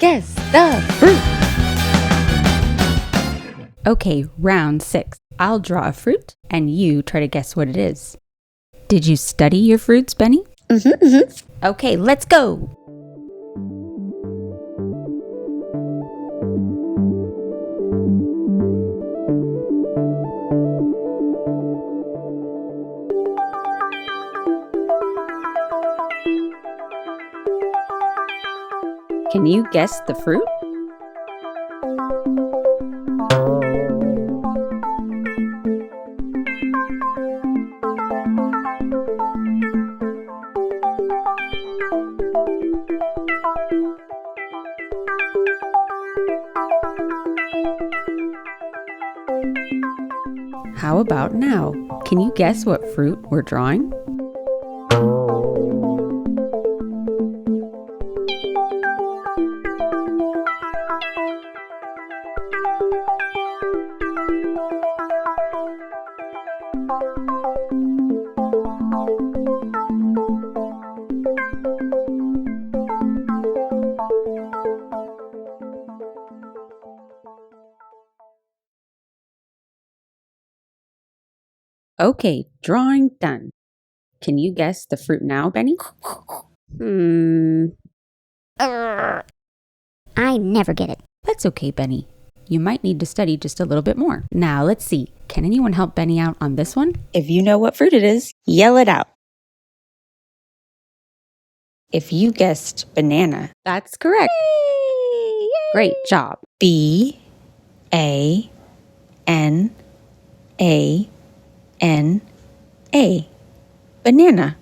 Guess the fruit. Okay, round 6. I'll draw a fruit, and you try to guess what it is. Did you study your fruits, Benny? Okay, let's go. Can you guess the fruit? How about now? Can you guess what fruit we're drawing? Okay, drawing done. Can you guess the fruit now, Benny? I never get it. That's okay, Benny. You might need to study just a little bit more. Now, let's see. Can anyone help Benny out on this one? If you know what fruit it is, yell it out. If you guessed banana, That's correct. Yay! Great job. B-A-N-A-N-A. Banana.